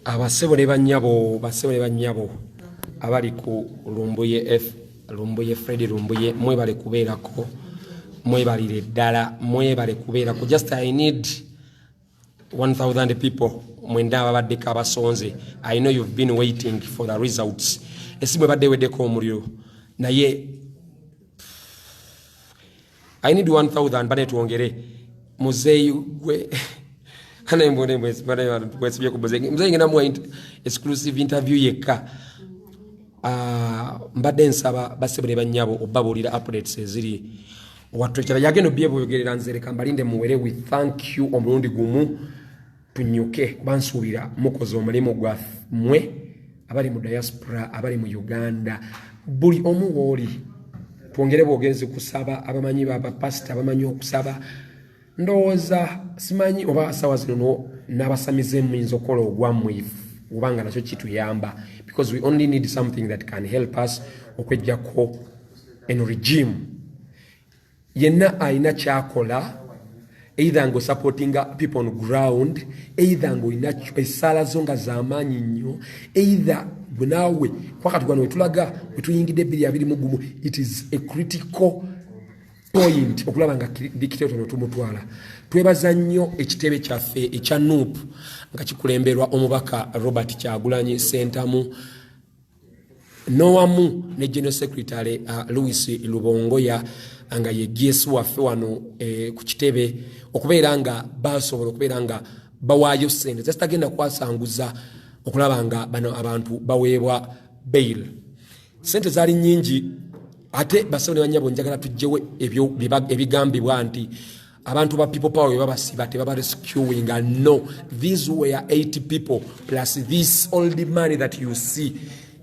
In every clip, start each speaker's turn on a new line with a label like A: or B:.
A: abasebo ne bannyabo abali ku Lumbuye Fred Lumbuye mwebale kubeerako mwebalire ddala mwebale kubeerako. Just I need 1,000 people mwenda ababaddeko abasonze. I know you've been waiting for the results. Esimu ebadde weddeko omuliro naye I need 1,000 bane tuongere muzeyi gwe hana mbone mwesibye ku muzeyi ngena mu exclusive interview yekka. Mbadde nsaba basebule bannyabo obabulira updates eziri watwekera yageno bye boyogerera nzere kambalinde muwere we thank you omulundi gumu tunyuke bansuubira mukoze omulimu gwa mwe abali mu diaspora abali mu Uganda buli omu woli twongere bwogezi kusaba abamanyi baba pastor abamanyi okusaba ndowooza simanyi oba sawa zino n'abasamize muyinza okola ogwammwe ubanga nakyo kituyamba because we only need something that can help us okwejjako en regime yenna ayina kyakola either ngo supporting people on ground either ngo ina esala zonga z'amaanyi nnyo either bunawe kwakati gano wetulaga wetuyingidde 2020 it is a critical point okulaba nga dictator tumutwala. Twebaza nnyo ekitebe kyaffe ekya NUP nga kikulemberwa omubaka Robert Kyagulanyi Sentamu nowamu ne General Secretary Louis Lubongoya anga ye GS waffe wano ku kitebe okubeera nga basobola okubeera nga bawaayo ssente zitagenda kwasanguza okulaba nga bano abantu baweebwa bail. Ssente zaali nnyingi ate basone banyabo njagala tujjewe ebyo ebigambibwa nti abantu ba people power babasiba tebaba rescuing. No, these were 80 people plus this all the money that you see.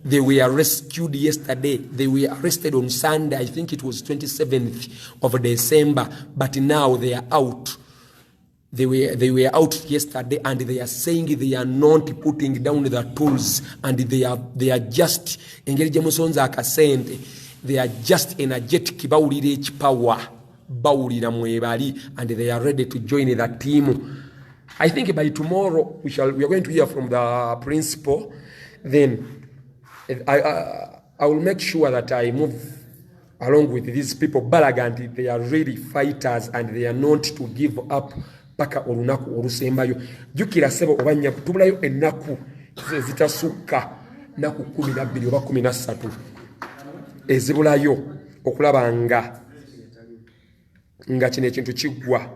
A: They were rescued yesterday. They were arrested on Sunday. I think it was 27th of December. But now they are out. They were out yesterday, and they are saying they are not putting down the tools, and they are just engage musonza akasente. They are just energetic bawulire power bawulira mwebali, and they are ready to join the team. I think by tomorrow we are going to hear from the principal. Then I will make sure that I move along with these people. Balaganti, they are really fighters and they are not to give up. Paka olunaku olusembayo jukira sebo obanya tubulayo ennaku zitasuka naku 12 oba 13 ezibulayo okulaba nga kine ekintu kigwa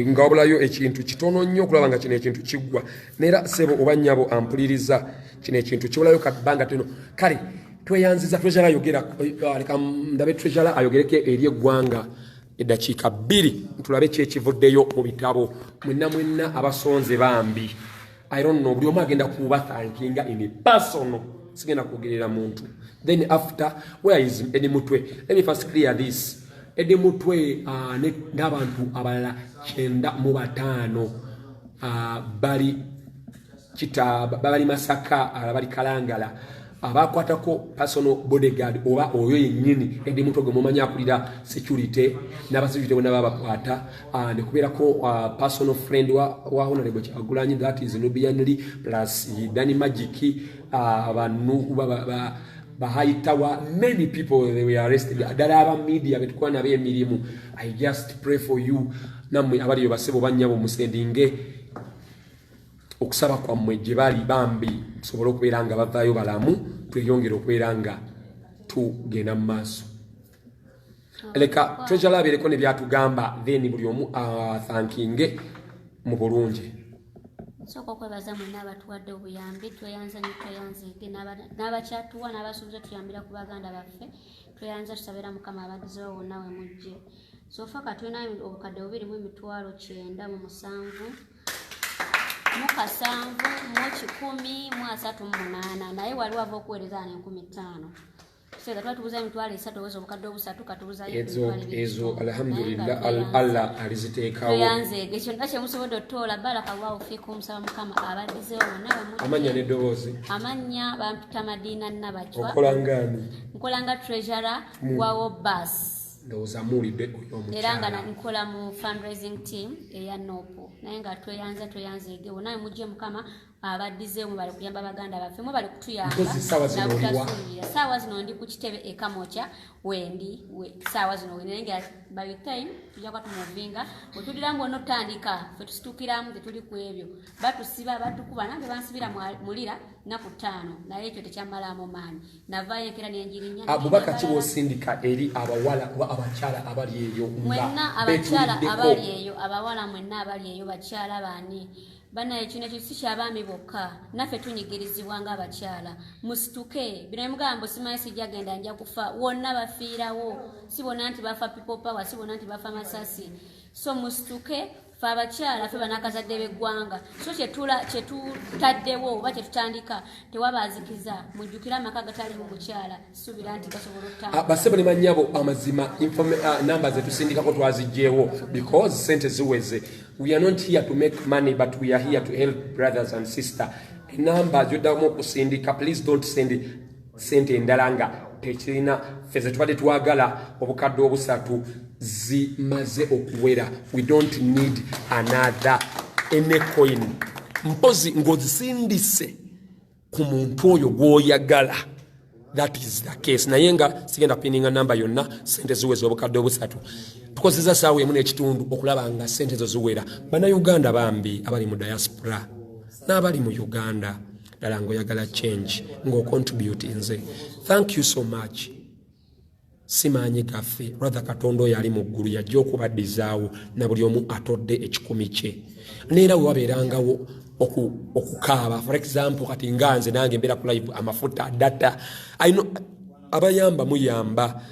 A: nga obulayo ekintu kitono nnyo okulaba nga kine ekintu kigwa nera sebo obanyabo ampuliriza kine ekintu kibulayo kabanga teno kale tweyanziza treasure ayogera leka ndabe treasure ayogereke eri eggwanga edakiika 2 tulabe kyekivuddeyo mu bitabo mwenna abasonze bambi. I don't know buli omu agenda kuba thankinga in personal sigenda kugerera muntu. Then after where is Eddie Mutwe? Let me first clear this. Eddie Mutwe n'abantu abalala 95 bali kitaba bali Masaka bali Kalangala abakwatako personal bodyguard oba oyo yennyini Eddie Mutwe gwe mumanya akulira security n'abasecurity bonna babakwata ne kubeerako personal friend wa Honorable Kyagulanyi, that is Nubian Lee plus Danny Magic abantu bahaitawa many people they were arrested. Adala media betukwa na be emirimu. I just pray for you namwe abali basebo banyabo musendinge okusaba kwa mweje bali bambi sobola okubeera nga bavaayo balamu tweyongera okubeera nga tugenda mu maaso. Leka treasure abeereko ne byatugamba then buli omu thankinge mu bulungi.
B: Soko kwebaza mwenna abatuwadde obuyambi tweyanza nnyo tweyanzike n'abakyatuwa n'abasuubiza tuyambira ku baganda baffe tweyanza tusabira Mukama abadizewo wonna we mujje. So faka tulina obukadde 2,997 mu kasanvu mu 138 naye wali wava okuweereza ne 15,000. So that tubuza emitwalo 3 oweza obukadde obusatu katubuza
A: ezo alhamdulillah Allah aliziteekawo
B: yanze ekyo ndakye musobodde otola baraka wa ofiku musaba Mukama abadizewo nawe mu
A: amanya ne dobozi
B: amanya bampita Madina Nabachwa
A: okolangani
B: nkolanga treasurer wawo bus
A: ndowooza muwulidde oyo
B: era nga
A: omukyala
B: nkola mu fundraising team eya nopo naye nga tweyanze ege wonna mujje mukama abaddizeemu bali kuyamba baganda baffe mwe bali kutuyamba
A: Mpozi ssaawa zino oliwa?
B: saawa zino ndi ku kitebe ekamoca wendi saawa zino wendi naye nga by the time tujja kuba tumuvinga bwe tulira mbona otandika ffe tusituukiramu tetuli ku ebyo batusiba batukuba nange bansibira mulira naku 5 naye ekyo tekyamalamu maanyi navaayo enkera nenjirinya
A: abubaka ki bw'osindika eri abawala oba abakyala abali eyo
B: mwenna abakyala abali eyo abawala mwenna abali eyo bakyala baani banaye kino ekyo si kyabaami bokka naffe tunyigirizibwa ng'abakyala musituke bino emugambo simanyi sijja genda nja kufa wonna bafiirawo si bona nti bafa people power si bona nti bafa masasi so musituke fe abakyala fe banakazadde b'eggwanga so kyetutaddewo oba kyetutandika tewabaazikiza mujjukira amaka gatali mu bukyala suubira nti gasobola okutambula
A: basebo ne bannyabo amazima namba zetusindikako twazigjeewo because sente ziweze. We are not here to make money but we are here to help brothers and sisters. Enamba zoddamu okusindika, please don't send sente endala nga tekirina ffe ze tubadde twagala obukadde obusatu zimaze okuwera. We don't need another any coin. Mpozi ng'ozisindise ku muntu oyo gw'oyagala. That is the case. Naye nga sigenda pininga namba yonna sente ziweze obukadde obusatu. Tukozesa saawa emu n'ekitundu okulaba nga sente zo ziwera. Bannayuganda bambi abali mu diaspora n'abali mu Uganda ddala ng'oyagala change ng'ocontribute nze. Thank you so much. Simanyi gaffe rather Katonda oyo ali mu ggulu yajja okubaddizaawo na buli omu atodde ekikumi kye. Neera we wabeerangawo okukaaba for example kati nganze nange mbeera ku live amafuta data abayamba muyamba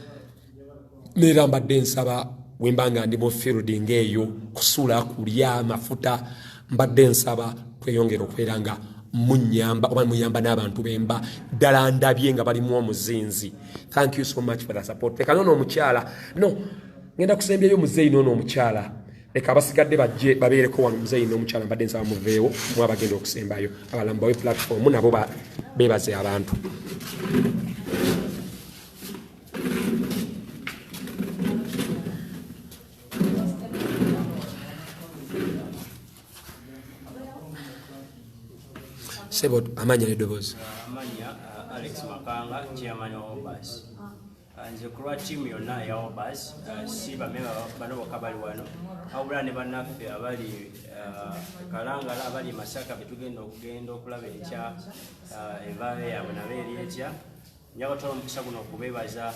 A: neera mbadde nsaba wembanga ndi mu field ng'eyo kusula kulya amafuta mbadde nsaba tweyongera okubeera nga munyamba oba muyamba n'abantu bemba ddala ndabye nga balimu omuzinzi. Thank you so much for the support. Leka noono omukyala no ngenda kusembyayo muzeeyi noono omukyala leka abasigadde bajje babeereko wano muzeeyi n'omukyala mbadde nsaba muveewo mu abagenda okusembayo abalamba we platform nabo beebaze abantu. Sebo amanya nedobozi.
C: Amanya Alex Makanga chairman wa Obas. Nze kulwa team yonna ya Obas si bameba bano bakabali wano. Awula ne bannaffe abali Kalangala abali Masaka betugenda okulaba ekya evabe yabwe nabeeri ekya. Njabatwala omukisa guno okubeebaza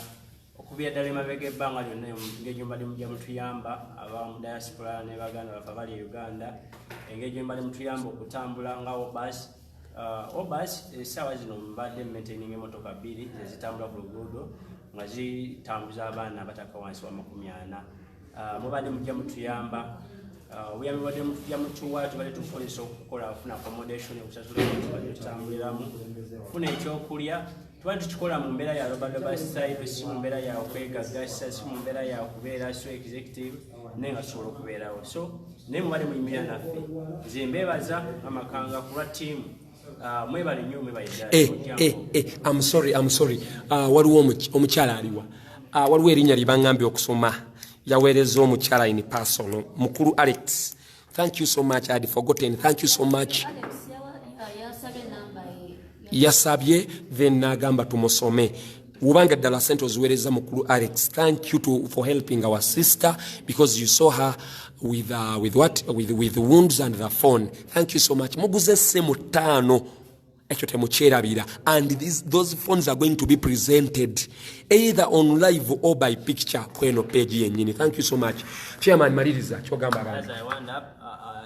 C: okubya ddala emabega ebbanga lyonna engeri mbadde mujja mutuyamba abamu diaspora ne baganda baffe abali Uganda engeri mbadde mutuyamba okutambula nga Obas. Obas essaawa zino mbadde maintaining emmotoka 2 ezitambula ku luguudo nga zitambuza abaana abataka wansi wa 40. Mubadde mujja mutuyamba obuyambi bwadde mutujja mutuwa tubadde tukozesa okukola afuna accommodation okusasula tubadde tutambuliramu funa ekyokulya tubadde tukikola mu mbeera ya lobalobal style si mu mbeera ya okwegagasa si mu mbeera ya kubeera so executive naye nga tusobola okubeerawo so naye mubadde muyimirira naffe nze mbeebaza Amakanga kulwa team.
A: I'm sorry. Waliwo omukyala aliwa. Waliwo erinnya libangambye okusoma. Yaweereza omukyala in person. Mukulu Alex. Thank you so much. I had forgotten. Thank you so much. Yasabye then nagamba tumusome. Ubanga ddala sente oziweereza mukulu Alex. Thank you for helping our sister because you saw her with the wounds and the phone. Thank you so much. Muguze semu 5 ekyo temukyerabira and those phones are going to be presented either on live or by picture kweno page yennyini. Thank you so much. Chairman maliriza kyogamba abantu.
C: As I wound up,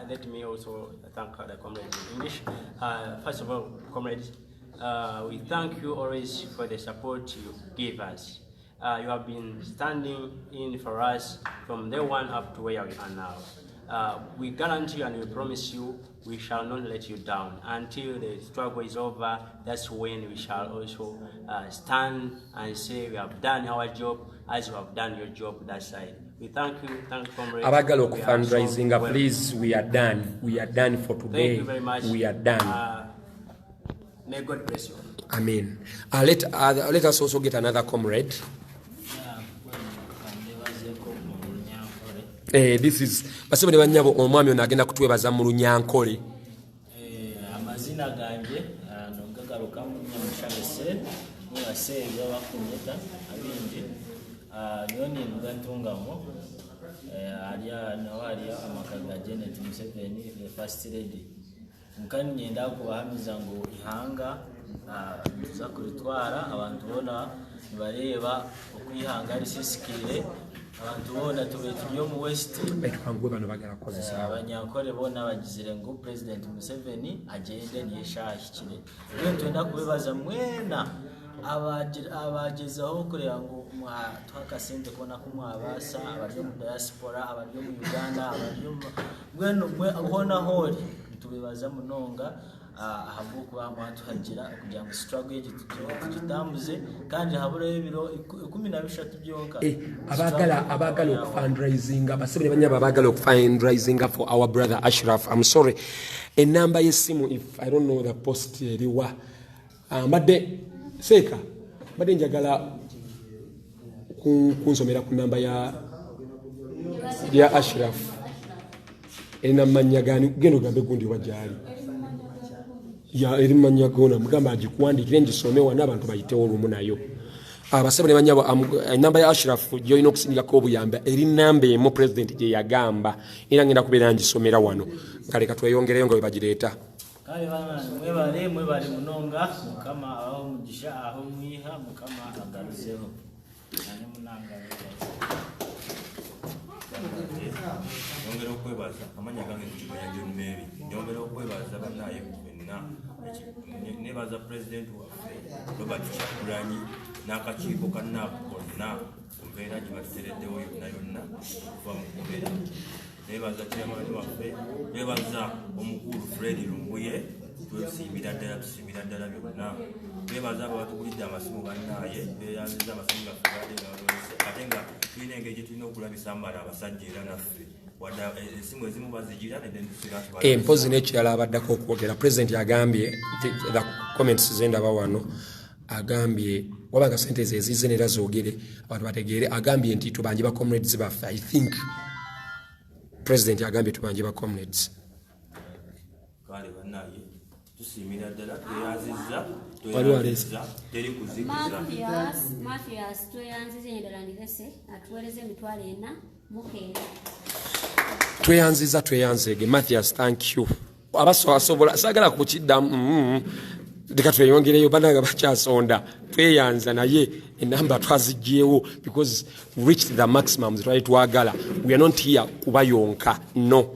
C: let me also thank the comrades in English. First of all, comrades, we thank you always for the support you give us. You have been standing in for us from day one up to where we are now. We guarantee and we promise you we shall not let you down until the struggle is over. That's when we shall also stand and say we have done our job as you have done your job that side. We thank you, comrades.
A: Abagala oku fundraising, please, we are done. We are done for today.
C: Thank you very much.
A: We are done.
C: May God bless you.
A: Amen. Let us also get another comrade. This is basebe ne banyabo omwami ono agenda kutwebaza mu Lunyankole.
D: Amazina gange nogagaruka mu Nyamushabese ni basebe bakunyeta abindi nyoni ngantungamo alia nawalia amakaga Janet Museveni the first lady nkani nyenda kubahamiza ngo ihanga tuza kuritwara abantu bona bareba okwihanga ari sisikire abantu bona tubetyo mu West
A: Betwangwe bano bagala kozesa
D: abanyankole bona bagizire ngo President Museveni agende niyeshashikire rero twenda kubebaza mwena abagezaho kureba ngo twakasente kubona ko mwabasa abaryo mu diaspora abaryo mu Uganda abaryo mwe ubona hori tubebaza munonga ahabuku bamwatuhagira kugira ngo struggle yetu tugitambuze kandi habure ibiro 13 byonka
A: abagala fundraising abasebele banyaba abagala fundraising for our brother Ashraf. I'm sorry, a number yesimu if I don't know the post eriwa mbadde seka mbadde njagala kunsomera ku namba ya Ashraf ena manya gani gendo gambe gundi wajali ya erimanya gona mugamba agikuandikire ngisomewa n'abantu bayitewo olumu nayo abasabane banyabo namba ya Ashraf joino okusinga ko obuyamba eri namba emu president je yagamba era ngenda kubeera ngisomera wano kale katweyongereyo ngo bagireeta
D: kale bana mwe bali munonga mukama aho mugisha aho mwiha mukama agaruzeho nanye munanga
E: nyongera okwebaza amanya gange kibaya John Mary nyongera okwebaza banaye benna nebaza president waffe Robert Kyagulanyi n'akakiiko kannakonna kumbeera gye batereddewo yonna kuva mu kubeera nebaza chairman waffe nebaza omukulu Fred Lumbuye tusimbira ddala byonna nebaza abatugulidde amasimu bannaye beyanziza amasimu gaffe ate nga tulina engeri tulina okulabisa mbala abasajja era naffe esimu ezimu bazigira
A: empozi n'ekirala abaddako okwogera president agambye the comments zendaba wano agambye wabanga sente ezize nera zoogere abantu bategeere agambye nti tubanje ba comrades baffe. I think president agambye tubanje ba comrades
E: kale bannaye tusiimira ddala tweyanziza teri kuzikiza
B: Mathias tweyanziza endala ndese atuweereze emitwalo 4 mukeera
A: tweyanzege Mathias, thank you. Abasobola sagala kukidda dika tweyongereyo banaga bakyasonda tweyanza naye enamba twazigyewo because we reached the maximum right twagala. We are not here kubayonka, no,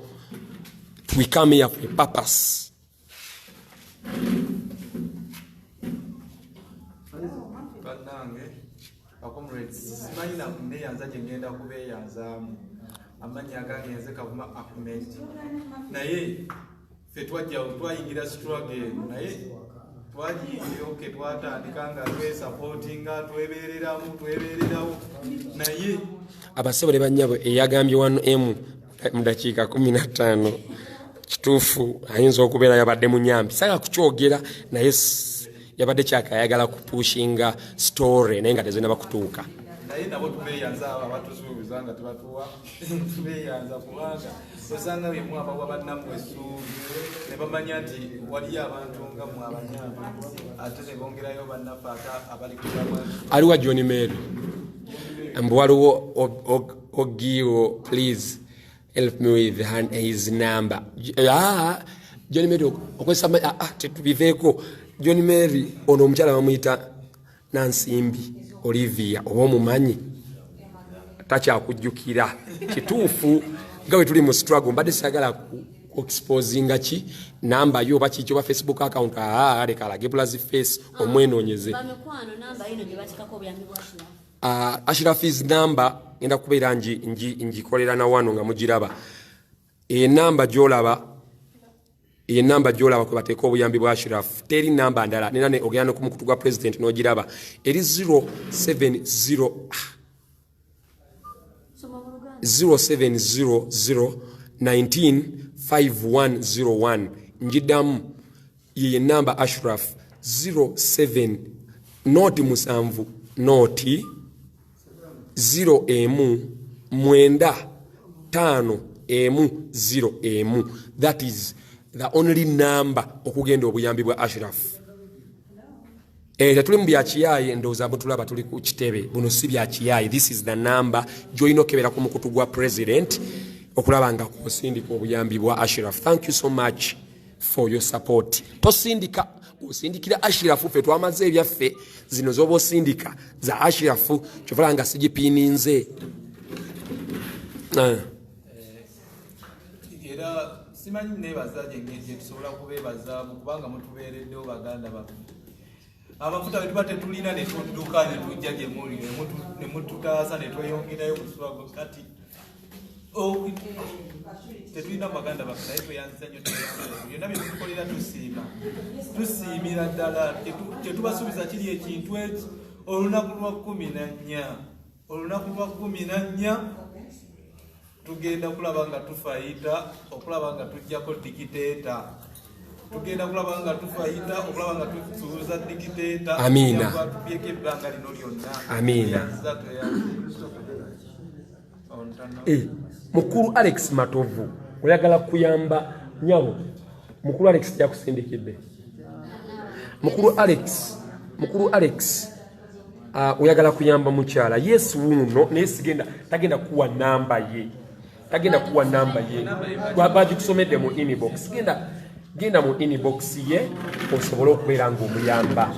A: we come here for a purpose.
F: Comrades, simanyina kuneyanza gyengenda kubeyanzamu amanya agangenze kavuma Ahmed naye fe twayingira struggle naye twagiyoke twatandikanga supportinga twebererawo naye
A: abasebole banyabo eyagambye 1M mu dakiika 15 kituufu ayinza okubeera yabadde munyambi saga kukyogera naye yabadde kyakayagala kupushinga story naye nga tezina bakutuuka
F: naye nabo tubeyanza abatusuubiza nga tebatuwa tubeyanza kubanga osanga bemu abawa bannamwe essuubi ne bamanya nti waliyo abantu nga mwe abanyambi ate ne bongerayo bannaffe abali kulamu
A: aliwa John Mary mbu waliwo Ogiwo, please help me with his number. John Mary okwesa tetubiveeko John Mary ono omukyala bamuyita Nansimbi Olivia oba omumanyi takyakujjukira kituufu nga bwe tuli mu struggle mbadde sagala exposinga ki namba yo oba kiki oba Facebook account leka alage plus face omwenoonyeze Ashraf's number ngenda kubeera ngikolera na wano nga mugiraba enamba gyolaba kwe bateeka obuyambi bwa Ashraf teri namba ndala nena ne ogenda ku mukutu gwa president n'ogiraba eri 0700195101 njidamu ye namba Ashraf 07 noti musanvu noti 0 emu mwenda 510 that is the only number okugenda obuyambi bwa Ashraf. Tetuli mu byakiyaye ndowooza butulaba tuli ku kitebe buno si byakiyaye. This is the number gy'olina okebera ku mukutu gwa president okulaba nga kusindika obuyambi bwa Ashraf. Thank you so much for your support. Tosindika osindikira Ashraf ffe twamaze ebyaffe zino zoba osindika za Ashraf kyovala nga sigipiininze.
F: Era simanyi nebaza gye tusobola kubeebaza kubanga mutubeereddewo baganda baffe. Amafuta bwe tuba tetulina ne tudduka ne tujja gye muli ne mututaasa ne tweyongerayo buswago kati tetulina baganda baffe naye tweyanziza nnyo byonna bye tukolera tusiimira ddala kyetubasuubiza kiri ekintu eki olunaku lwa 14 tugenda kulaba nga tufayita okulaba nga tujjako dikiteeta tugenda kulaba nga tufayita okulaba nga tusuuza dikiteeta.
A: Amiina.
F: Tubyeko ebbanga lino lyonna.
A: Amiina. Mukulu Alex Matovu oyagala kuyamba nyabo. Mukulu Alex yakusindikidde. Mukulu Alex oyagala kuyamba mukyala. Yes wuno naye tagenda kuwa namba ye. Bagikusomedde mu inbox. Genda mu inbox ye osobole okubeera ng'omuyamba.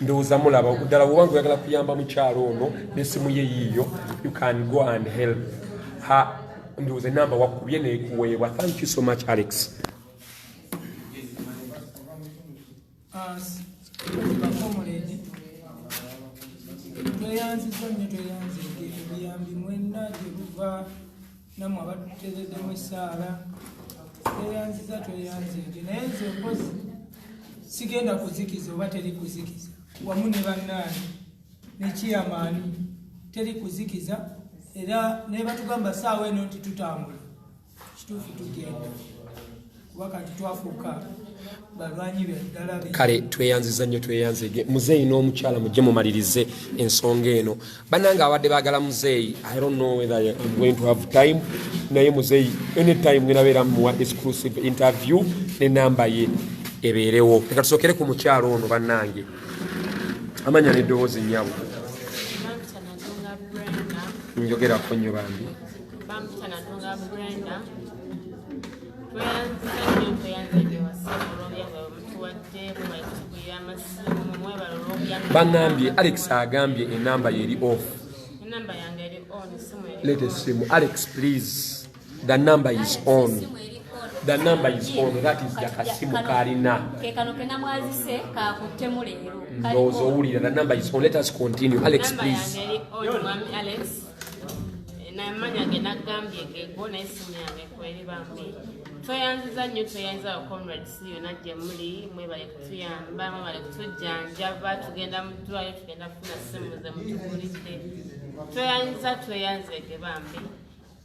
A: Ndowooza mulaba ddala bw'obanga oyagala kuyamba mukyalo ono n'essimu ye yiiyo you can go and help her. Ndowooza enamba wakubye neekuweebwa. Thank you so much Alex.
G: Tweyanziza nnyo tweyanzidde obuyambi mwenna gye buva nammwe abatuteereddemu essaala. Tweyanziza naye nze mpozi sigenda kuzikiza oba teri kuzikiza wamu ne bannaani ne kiyamaani teri kuzikiza era naye batugamba saawa eno nti tutambula kituufu tugenda kuba kati twafuuka balwanyi beddala be.
A: Kale tweyanziza nnyo tweyanzige muzeeyi n'omukyala mujje mumalirize ensonga eno. Bannange abadde baagala muzeeyi I don't know whether I'm going to have time naye muzeeyi anytime nginabeera muwa exclusive interview n'enamba ye ebeerewo. Leka tusookere ku mukyalo ono bannange amanya n'eddoboozi nnyabo njogerako nnyo bambi. Bangambye Alex agambye enamba yeri off. Let us see. Alex please. The number is on. The number is on. That is the kasimu kalina. Ndozo uli. The number is on. Let us continue. Alex please.
H: Tweyanziza nnyo tweyanziza comrades yonna gye muli mwebale kutuyamba mwebale kutujjanjaba tugenda mu ddwaliro tugenda kufuna ssimu ze mutugulidde tweyanzege bambi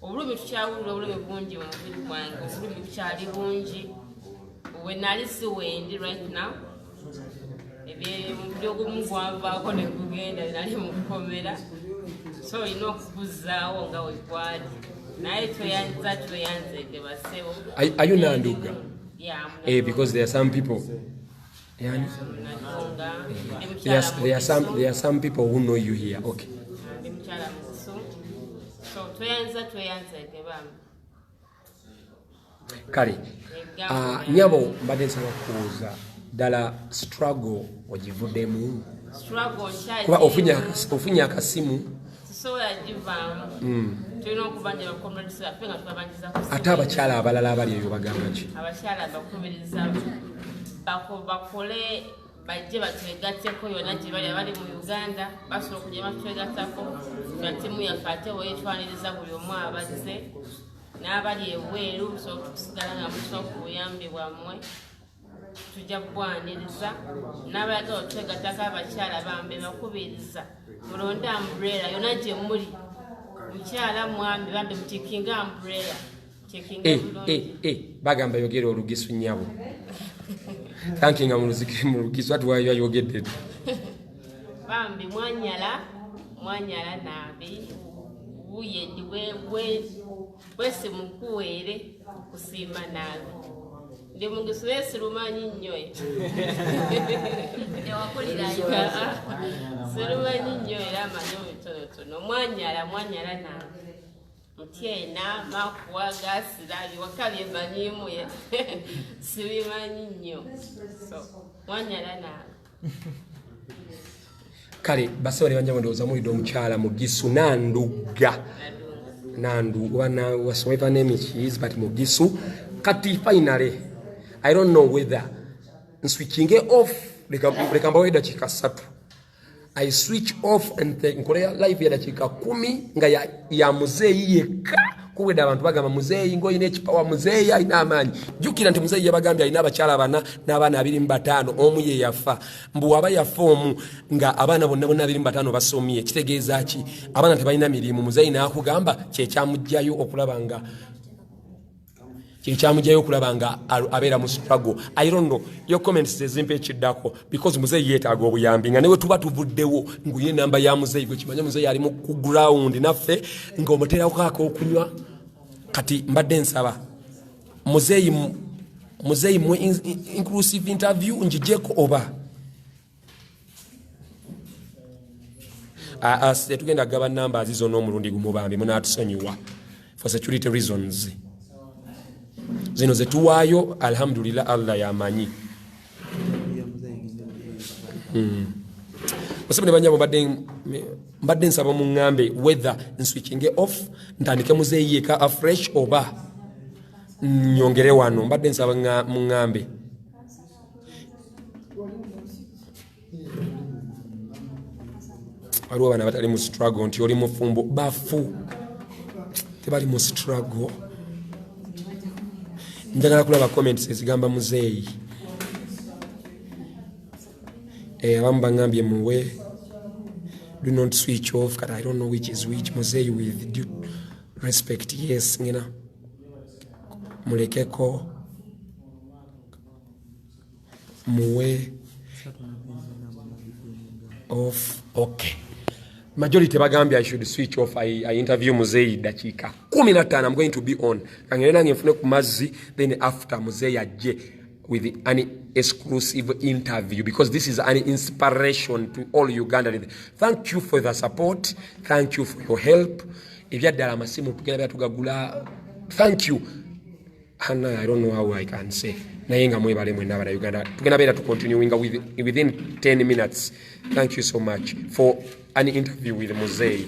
H: obulumi tukyawulira obulumi bungi mu mubiri gwange obulumi bukyali bungi we nali si wendi right now ebyo ogumu gwavaako ne gugenda nali mu kukomera so olina okubuzaawo nga we gwali.
A: Are you Nanduga?
H: Yeah.
A: Because there are some people. Yeah. There are some people who know you here. Okay. Kale. Nyabo mbadde nsaba kubuuza ddala struggle ogivuddemu. Kuba ofunye akasimu. Ate abakyala abalala abali eyo bagamba ki?
H: Abakyala bakubiriza bakole bajje batwegatteko yonna gye bali abali mu Uganda basobola okujja batwegattako nga ttiimu yaffe ate weetwaniriza buli omu abazze n'abali ebweru musobola okusigala nga musobola ku buyambi bwammwe tujja kubwaniriza n'abayagala otwegattako abakyala bambe bakubiriza mulonde umbrella yonna gye muli mukyala mwami bambe mukikinga umbrella
A: bagamba yogera olugisu nnyabo thankinga mu lugisu ati wayogedde
H: bambi mwanyala nabi uyendi wesi mukuwere kusimba nawe ndi Mugisu wesi lumanyi nnyo sirumanyi nnyo era amanyi omutonotono mwanyala nawe mutyena makuwa gasirali wakabye manyimu sibimanyi nnyo so mwanyala nawe
A: kale basore banja ndowooza mulidde omukyala Mugisu Nandu wasomeva name is but Mugisu kati finally I don't know whether switching off leka mbawe dakika 3 I switch off and nkoleya live ya dakika 10 nga ya muzeeyi yekka kuweda abantu bagamba muzeeyi ngoyine ekipawa muzeeyi alina amaanyi jukira nti muzeeyi yabagambye alina abakyala bana n'abaana 25 omu ye yafa mbu waba yafa omu nga abaana bonna 25 basomye kitegeeza ki abaana tebalina mirimu muzeeyi n'akugamba kyekyamujjayo okulaba nga abeera mu struggle. I don't know your comments zezimpe ekiddako because muzeeyi yeetaaga obuyambi nga newe tuba tuvuddewo nguye namba ya muzeeyi gwe kimanya muzeeyi ali ku ground naffe ng'omuteerako okunywa kati mbadde nsaba muzeeyi mu inclusive interview njijeko oba tugenda gaba namba azizo n'omulundi gumu bambi munaatusonyiwa for security reasons. Zino zetuwaayo alhamdulillah Allah yamanyi. Osebene banyabo mbadde nsaba mu ngambe whether switching off ntandike muzeeyi yeka afresh oba nyongere wano mbadde nsaba mu ngambe. Waliwo bana batali mu struggle nti oli mufumbo bafu tebali mu struggle. Njagala kulaba comments ezigamba muzeeyi abamu bangambye muwe do not switch off but I don't know which is which. Muzeeyi with due respect yes ngina mulekeko muwe off okay. Majority bagambye I should switch off. I interview muzeeyi dakika 15 I'm going to be on kangere nange mfune ku mazzi then after muzeeyi ajje with an exclusive interview because this is an inspiration to all Ugandans. Thank you for the support, thank you for your help. Ebyaddala amasimu tugenda tugagula, thank you. And I don't know how I can say naye nga mwebale mwenna abala Uganda tugenda beera to continuing within 10 minutes. Thank you so much for an interview with muzeeyi.